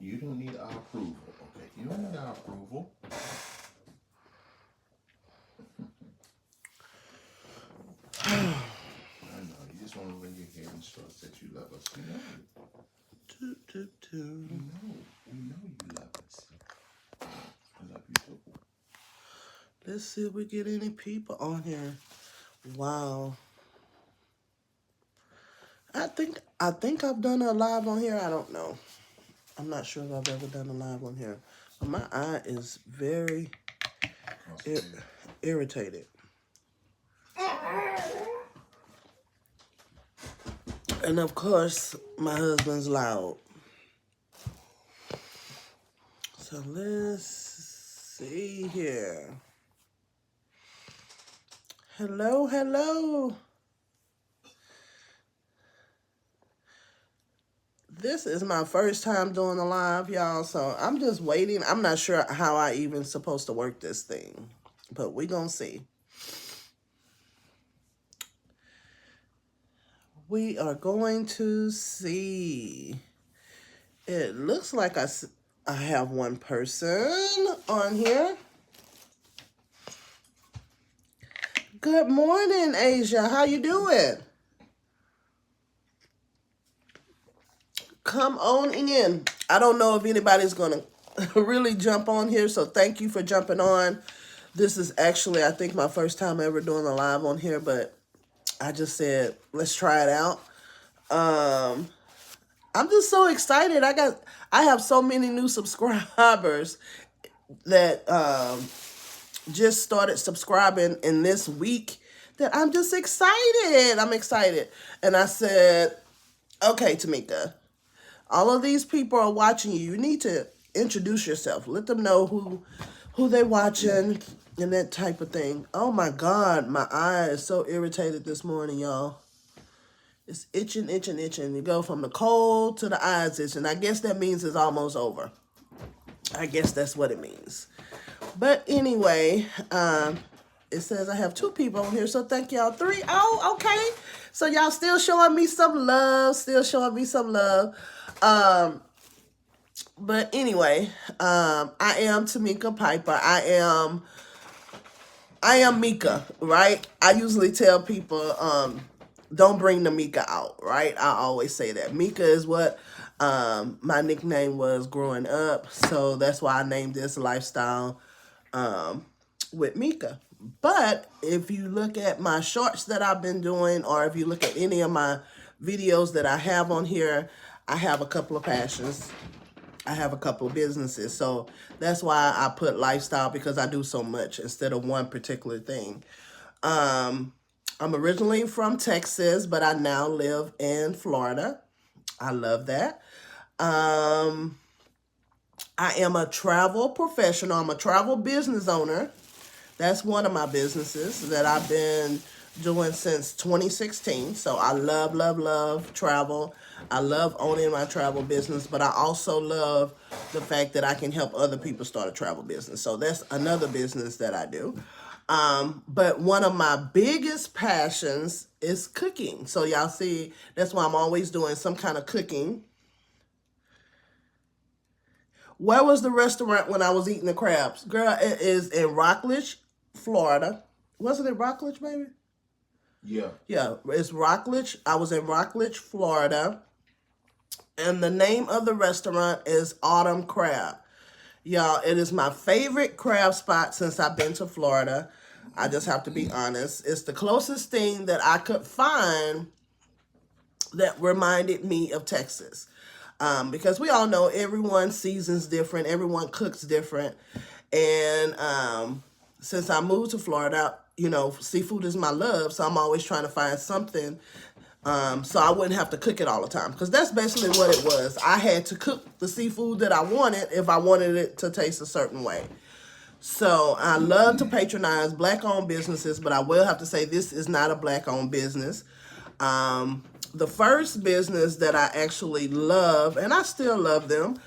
You don't need our approval, okay? You don't need our approval. I know. You just want to lay your head and trust that you love us. We know it. Do, do, do. We know. We know you love us. I love you too. Let's see if we get any people on here. Wow. I think I've done a live on here. I don't know. I'm not sure if I've ever done a live on here. But my eye is very irritated. And of course, my husband's loud. So let's see here. Hello, hello. This is my first time doing a live, y'all, so I'm just waiting. I'm not sure how I even supposed to work this thing, but we gonna see. We are going to see. It looks like I have one person on here. Good morning, Asia. How you doing? Come on in. I don't know if anybody's going to really jump on here, so thank you for jumping on. This is actually, I think, my first time ever doing a live on here, but I just said, let's try it out. I'm just so excited. I have so many new subscribers that just started subscribing in this week that I'm just excited. I'm excited. And I said, okay, Tamika, all of these people are watching you. You need to introduce yourself. Let them know who they watching and that type of thing. Oh my God, my eye is so irritated this morning, y'all. It's itching, itching, itching. You go from the cold to the eyes itching. I guess that means it's almost over. I guess that's what it means. But anyway, it says I have 2 people on here, so thank y'all. 3. Oh, okay. So y'all still showing me some love. But anyway, I am Tamika Piper. I am Mika, right? I usually tell people, don't bring the Mika out, right? I always say that. Mika is what my nickname was growing up, so that's why I named this lifestyle with Mika. But if you look at my shorts that I've been doing, or if you look at any of my videos that I have on here, I have a couple of passions. I have a couple of businesses. So that's why I put lifestyle, because I do so much instead of one particular thing. I'm originally from Texas, but I now live in Florida. I love that. I am a travel professional. I'm a travel business owner. That's one of my businesses that I've been doing since 2016. So I love, love, love travel. I love owning my travel business, but I also love the fact that I can help other people start a travel business. So that's another business that I do. But one of my biggest passions is cooking. So y'all see, that's why I'm always doing some kind of cooking. Where was the restaurant when I was eating the crabs? Girl, it is in Rockledge, Florida. Wasn't it Rockledge, baby? Yeah. Yeah, it's Rockledge. I was in Rockledge, Florida. And the name of the restaurant is Autumn Crab. Y'all, it is my favorite crab spot since I've been to Florida. I just have to be honest. It's the closest thing that I could find that reminded me of Texas. Because we all know everyone seasons different. Everyone cooks different. And since I moved to Florida, you know, seafood is my love. So I'm always trying to find something so I wouldn't have to cook it all the time. Because that's basically what it was. I had to cook the seafood that I wanted if I wanted it to taste a certain way. So I love to patronize Black-owned businesses, but I will have to say this is not a Black-owned business. The first business that I actually love, and I still love them,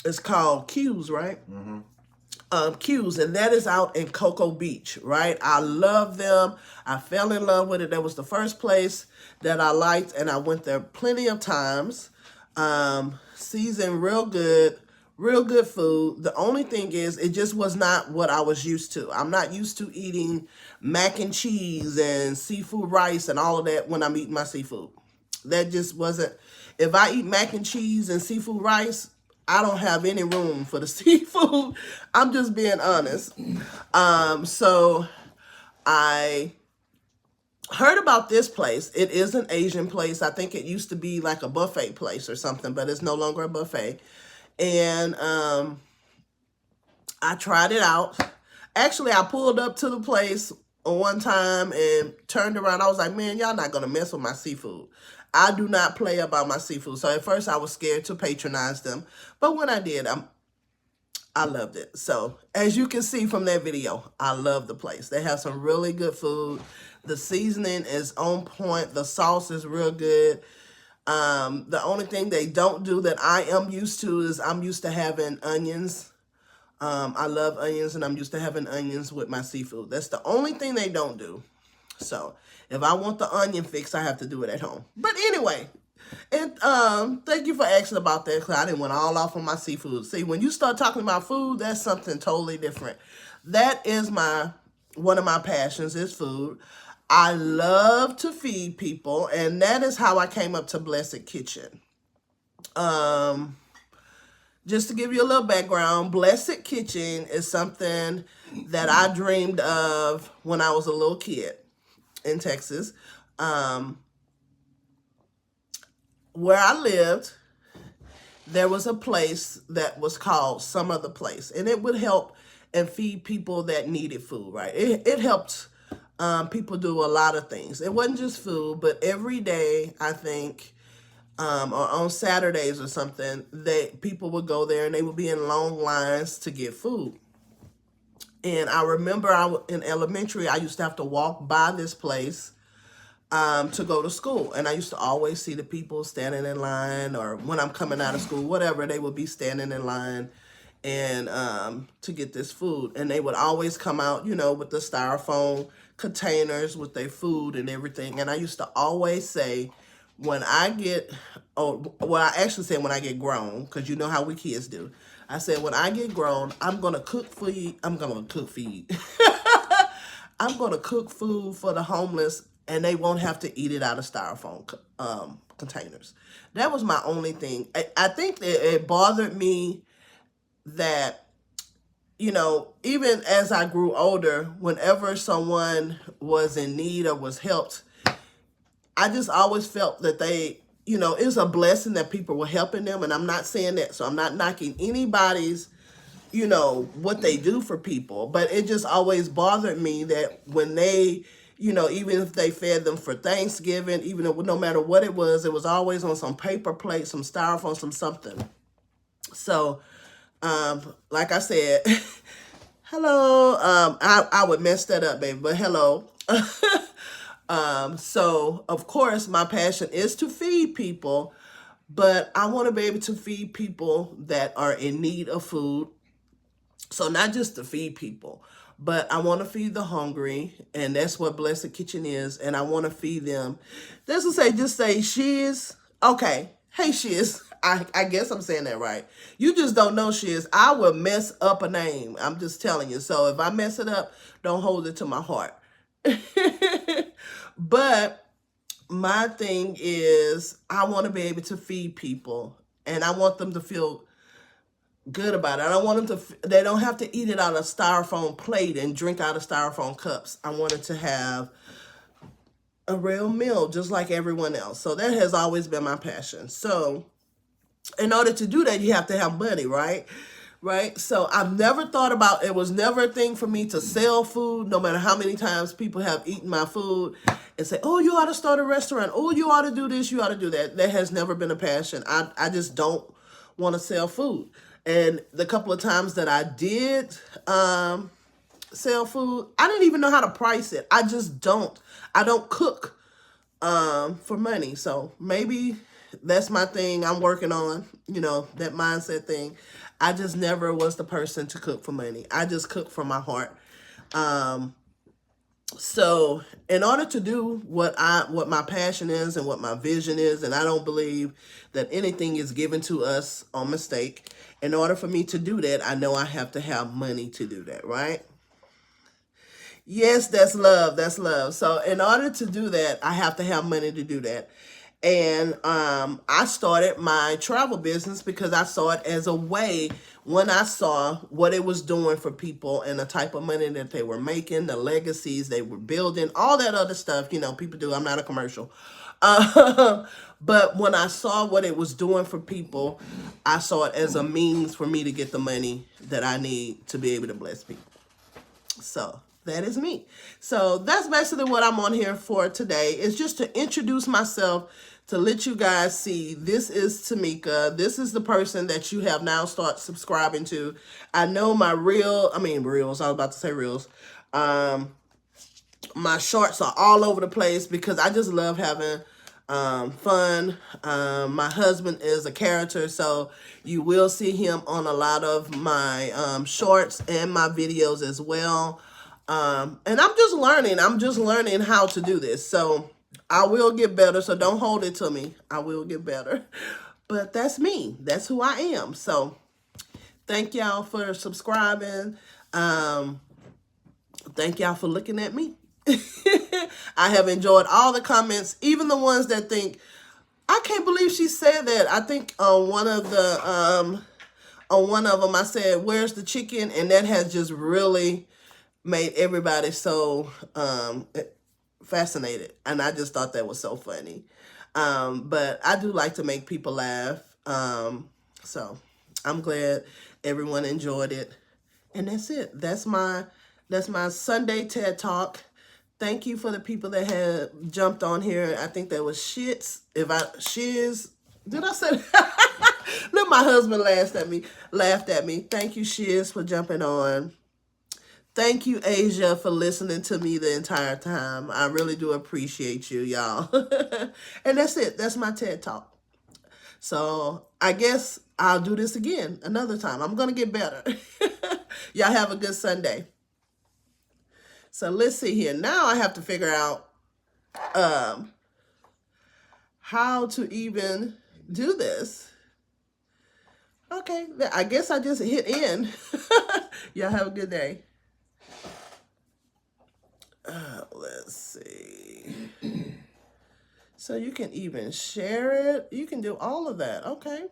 is called Q's, right? Mm-hmm. Q's, and that is out in Cocoa Beach, right? I love them. I fell in love with it. That was the first place that I liked, and I went there plenty of times. Seasoned real good food. The only thing is, it just was not what I was used to. I'm not used to eating mac and cheese and seafood rice and all of that when I'm eating my seafood. That just wasn't. If I eat mac and cheese and seafood rice, I don't have any room for the seafood. I'm just being honest. So I heard about this place. It is an Asian place. I think it used to be like a buffet place or something, but it's no longer a buffet. And I tried it out. Actually, I pulled up to the place one time and turned around. I was like, man, y'all not going to mess with my seafood. I do not play about my seafood. So at first I was scared to patronize them. But when I did, I loved it. So as you can see from that video, I love the place. They have some really good food. The seasoning is on point. The sauce is real good. The only thing they don't do that I am used to is I'm used to having onions. I love onions, and I'm used to having onions with my seafood. That's the only thing they don't do. So if I want the onion fix, I have to do it at home. But anyway, and thank you for asking about that, because I didn't went all off on my seafood. See, when you start talking about food, that's something totally different. That is one of my passions is food. I love to feed people, and that is how I came up to Blessed Kitchen. Just to give you a little background, Blessed Kitchen is something that I dreamed of when I was a little kid in Texas. Where I lived, there was a place that was called Some Other Place, and it would help and feed people that needed food, right? It helped people do a lot of things. It wasn't just food, but every day, I think, or on Saturdays or something, people would go there and they would be in long lines to get food. And I remember in elementary, I used to have to walk by this place to go to school. And I used to always see the people standing in line, or when I'm coming out of school, whatever, they would be standing in line and to get this food. And they would always come out, with the styrofoam containers with their food and everything. And I used to always say, when I get grown, because you know how we kids do. I said, when I get grown, I'm going to cook for you. I'm going to cook feed. I'm going to cook food for the homeless, and they won't have to eat it out of styrofoam containers. That was my only thing. I think that it bothered me that, even as I grew older, whenever someone was in need or was helped, I just always felt that it was a blessing that people were helping them. And I'm not saying that, so I'm not knocking anybody's, what they do for people. But it just always bothered me that when they, even if they fed them for Thanksgiving, even if, no matter what it was always on some paper plate, some styrofoam, some something. So, like I said, hello, I would mess that up, baby, but hello. So of course my passion is to feed people, but I want to be able to feed people that are in need of food. So not just to feed people, but I want to feed the hungry, and that's what Blessed Kitchen is. And I want to feed them. Just say Shiz. Okay. Hey, Shiz. I guess I'm saying that right. You just don't know Shiz. I will mess up a name. I'm just telling you. So if I mess it up, don't hold it to my heart. But my thing is, I want to be able to feed people, and I want them to feel good about it. I don't want them they don't have to eat it out of a styrofoam plate and drink out of styrofoam cups. I want it to have a real meal just like everyone else. So that has always been my passion. So in order to do that, you have to have money, right? Right? So I've never thought about, it was never a thing for me to sell food, no matter how many times people have eaten my food and say, oh, you ought to start a restaurant. Oh, you ought to do this. You ought to do that. That has never been a passion. I just don't want to sell food. And the couple of times that I did sell food, I didn't even know how to price it. I don't cook for money. So maybe that's my thing I'm working on, that mindset thing. I just never was the person to cook for money. I just cook from my heart. So in order to do what my passion is and what my vision is, and I don't believe that anything is given to us on mistake. In order for me to do that, I know I have to have money to do that, right? Yes, that's love. That's love. So in order to do that, I have to have money to do that. And I started my travel business because I saw it as a way when I saw what it was doing for people and the type of money that they were making, the legacies they were building, all that other stuff, people do. I'm not a commercial. But when I saw what it was doing for people, I saw it as a means for me to get the money that I need to be able to bless people. So that is me. So that's basically what I'm on here for today, is just to introduce myself, to let you guys see this is Tamika. This is the person that you have now start subscribing to. I know my reels, I was about to say reels. My shorts are all over the place because I just love having fun. My husband is a character, so you will see him on a lot of my shorts and my videos as well. And I'm just learning how to do this. So I will get better. So don't hold it to me. I will get better. But that's me. That's who I am. So thank y'all for subscribing. Thank y'all for looking at me. I have enjoyed all the comments, even the ones that think, I can't believe she said that. I think on one of them I said, "Where's the chicken?" And that has just really made everybody so fascinated. And I just thought that was so funny. But I do like to make people laugh. So I'm glad everyone enjoyed it. And that's it. That's my Sunday TED Talk. Thank you for the people that had jumped on here. I think that was Shits. Shiz. Did I say that? Look, my husband laughed at me. Thank you, Shiz, for jumping on. Thank you, Asia, for listening to me the entire time. I really do appreciate you, y'all. And that's it. That's my TED Talk. So I guess I'll do this again another time. I'm going to get better. Y'all have a good Sunday. So let's see here. Now I have to figure out how to even do this. Okay, I guess I just hit end. Y'all have a good day. Let's see. So you can even share it. You can do all of that. Okay.